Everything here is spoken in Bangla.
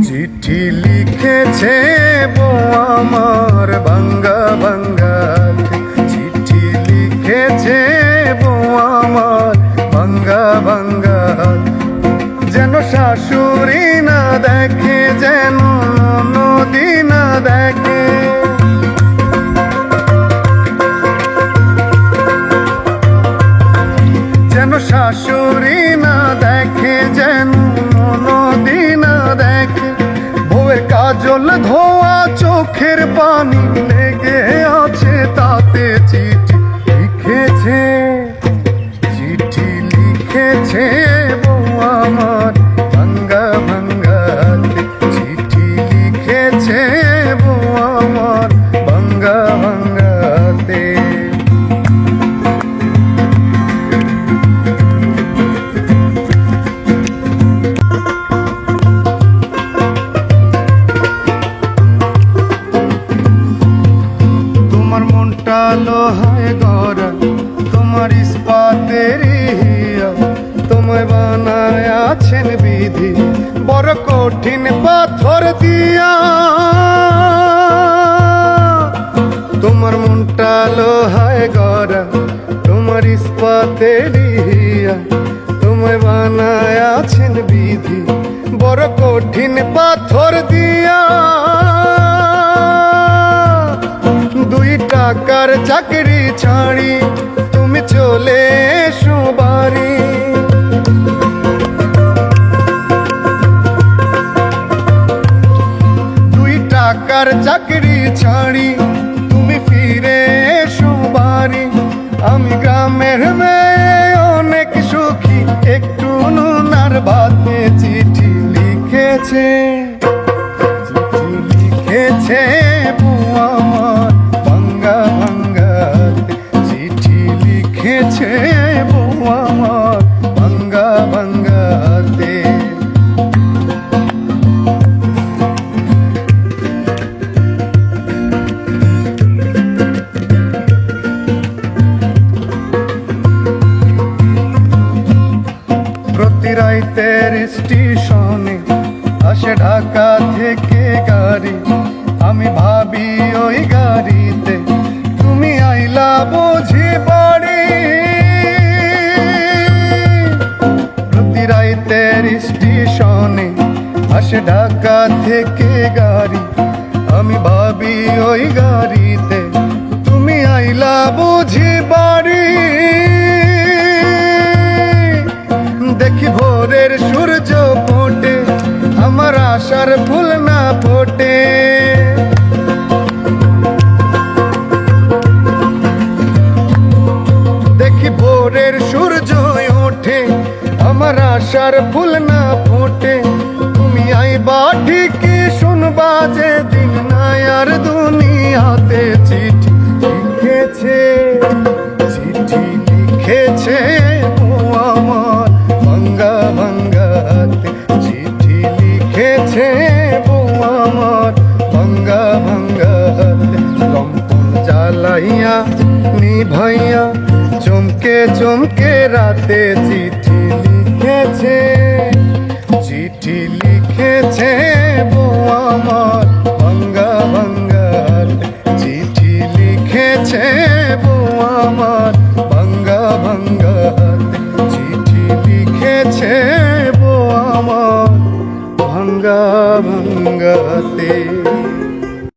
চিঠি লিখেছে বউ আমার ভাঙ্গা ভাঙ্গা, চিঠি লিখেছে বউ আমার ভাঙ্গা ভাঙ্গা। যেন শাশুড়ি না দেখে, যেন ননদি না দেখে, যেন শাশুড়ি না দেখে, যেন ননদি না দেখে। বউয়ের কাজল ধোয়া চোখের পানি লেগে আছে তাতে চিঠি লিখেছে, চিঠি লিখেছে বউ আমার ভাঙ্গা ভাঙ্গা, চিঠি লিখেছে বউ আমার ভাঙ্গা ভাঙ্গাতে। তোমার মনটা লোহায় গড়া, তোমার ইস্পাতের হিয়া, তোমায় বানায় আছেন বিধি বড় কঠিন পাথর দিয়া। তোমার মনটা লোহায় গড়া, তোমার ইস্পাতের হিয়া, তোমায় বানায় আছেন বিধি বড় কঠিন পাথর দিয়া। দুই টাকার চাকরি ছাড়ি তুমি চলে এসো বাড়ি, দুই টাকার চাকরি ছাড়ি তুমি ফিরে এসো বাড়ি। আমি গ্রামের মেয়ে অনেক সুখী, একটু নুনার ভাতে চিঠি লিখেছে, চিঠি লিখেছে বউ আমার ভাঙ্গা ভাঙ্গা, চিঠি লিখেছে বউ আমার ভাঙ্গা ভাঙ্গাতে। প্রতি রাইতের স্টেশনে আসে ঢাকা থেকে গাড়ি, আমি ভাবি ওই গাড়িতে তুমি আইলা বুঝি বাড়ি। প্রতি রাইতের স্টেশনে আসে ঢাকা থেকে গাড়ি, আমি ভাবি ওই গাড়িতে তুমি আইলা বুঝি বাড়ি। দেখি ভোরের সূর্য ফোটে, আমার আশার ফুল না ফোটে। দেখি ভোরের সূর্য ওঠে, আমার আশার ফুল না ফোটে। তুমি আইবা ঠিকই শুনবা যে দিন নাই আর দুনিয়াতে। চিঠি লিখেছে, চিঠি লিখেছে বউ আমার ভাঙ্গা ভাঙ্গাতে, চিঠি লিখেছে বউ আমার ভাঙ্গা ভাঙ্গাতে। লম্পন জ্বালাইয়া নিভাইয়া চমকে চমকে রাতে চিঠি লিখেছে, চিঠি লিখেছে বউ আমার ভাঙ্গা ভাঙ্গাতে, চিঠি লিখেছে বউ আমার ভাঙ্গা ভাঙ্গাতে, চিঠি লিখেছে বউ আমার ভাঙ্গা ভাঙ্গাতে।